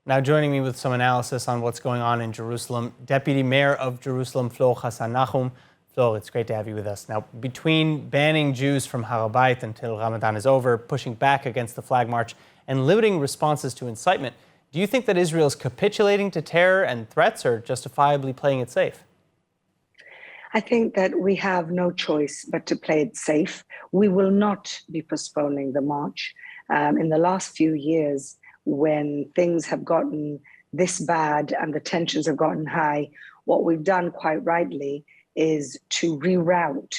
Now joining me with some analysis on what's going on in Jerusalem, Deputy Mayor of Jerusalem, Fleur Hassan Nahoum. Fleur, it's great to have you with us. Now, between banning Jews from Har HaBayit until Ramadan is over, pushing back against the flag march, and limiting responses to incitement, do you think that Israel's capitulating to terror and threats or justifiably playing it safe? I think that we have no choice but to play it safe. We will not be postponing the march. In the last few years, when things have gotten this bad and the tensions have gotten high, what we've done quite rightly is to reroute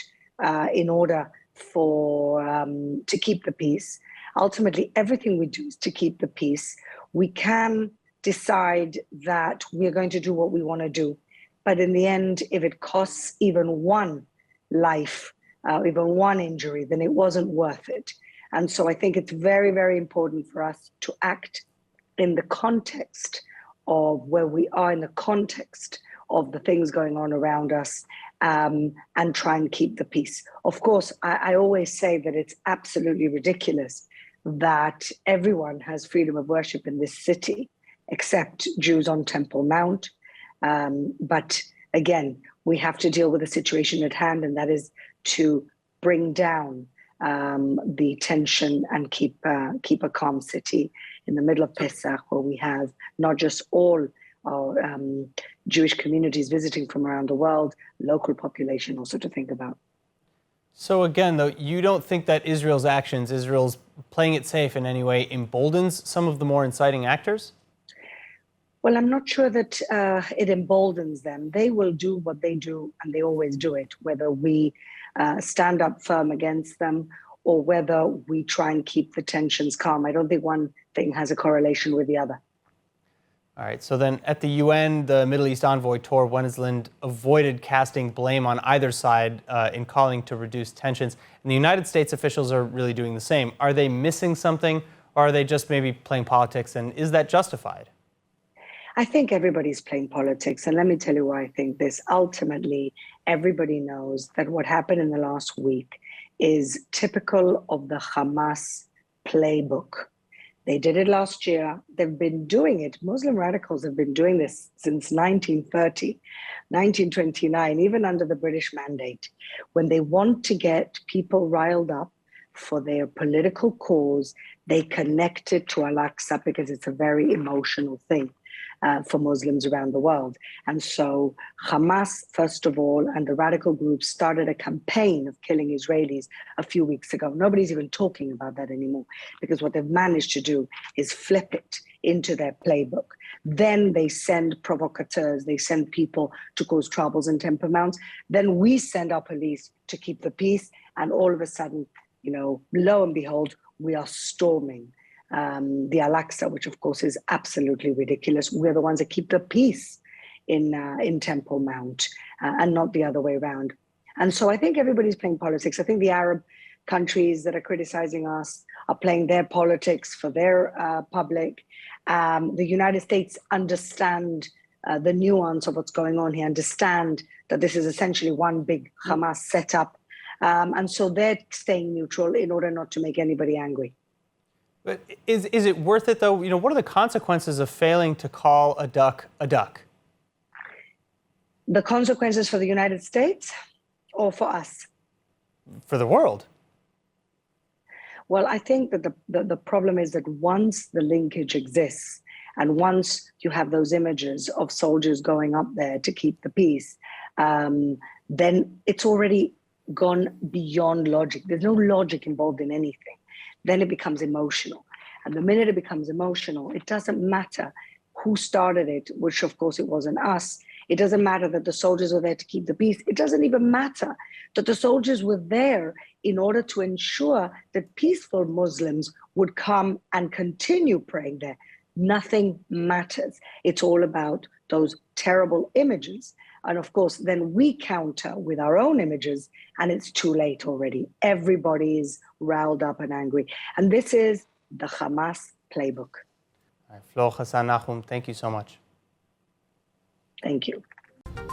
in order to keep the peace. Ultimately, everything we do is to keep the peace. We can decide that we're going to do what we want to do. But in the end, if it costs even one life, even one injury, then it wasn't worth it. And so I think it's very, very important for us to act in the context of where we are, in the context of the things going on around us, and try and keep the peace. Of course, I always say that it's absolutely ridiculous that everyone has freedom of worship in this city, except Jews on Temple Mount. But again, we have to deal with the situation at hand, and that is to bring down the tension and keep a calm city in the middle of Pesach, where we have not just all our Jewish communities visiting from around the world, local population also to think about. So again, though, you don't think that Israel's actions, Israel's playing it safe in any way, emboldens some of the more inciting actors? Well, I'm not sure that it emboldens them. They will do what they do, and they always do it, whether we stand up firm against them or whether we try and keep the tensions calm. I don't think one thing has a correlation with the other. All right, so then at the UN, the Middle East envoy, Tor Wennesland, avoided casting blame on either side in calling to reduce tensions. And the United States officials are really doing the same. Are they missing something, or are they just maybe playing politics, and is that justified? I think everybody's playing politics, and let me tell you why I think this. Ultimately, everybody knows that what happened in the last week is typical of the Hamas playbook. They did it last year. They've been doing it. Muslim radicals have been doing this since 1930, 1929, even under the British mandate. When they want to get people riled up for their political cause, they connect it to Al-Aqsa because it's a very emotional thing for Muslims around the world. And so Hamas, first of all, and the radical groups started a campaign of killing Israelis a few weeks ago. Nobody's even talking about that anymore, because what they've managed to do is flip it into their playbook. Then they send provocateurs, they send people to cause troubles in Temple Mount. Then we send our police to keep the peace. And all of a sudden, lo and behold, we are storming the Al-Aqsa, which of course is absolutely ridiculous. We're the ones that keep the peace in Temple Mount, and not the other way around. And so I think everybody's playing politics. I think the Arab countries that are criticizing us are playing their politics for their public. The United States understand the nuance of what's going on here, understand that this is essentially one big Hamas setup. And so they're staying neutral in order not to make anybody angry. But is it worth it, though? What are the consequences of failing to call a duck a duck? The consequences for the United States or for us? For the world. Well, I think that the problem is that once the linkage exists, and once you have those images of soldiers going up there to keep the peace, then it's already gone beyond logic. There's no logic involved in anything. Then it becomes emotional. And the minute it becomes emotional, it doesn't matter who started it, which of course it wasn't us. It doesn't matter that the soldiers were there to keep the peace. It doesn't even matter that the soldiers were there in order to ensure that peaceful Muslims would come and continue praying there. Nothing matters. It's all about those terrible images. And of course, then we counter with our own images, and it's too late already. Everybody is riled up and angry. And this is the Hamas playbook. All right, Fleur Hassan Nahoum, thank you so much. Thank you.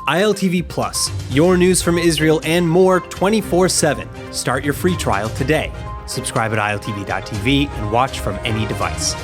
ILTV Plus, your news from Israel and more 24/7. Start your free trial today. Subscribe at iltv.tv and watch from any device.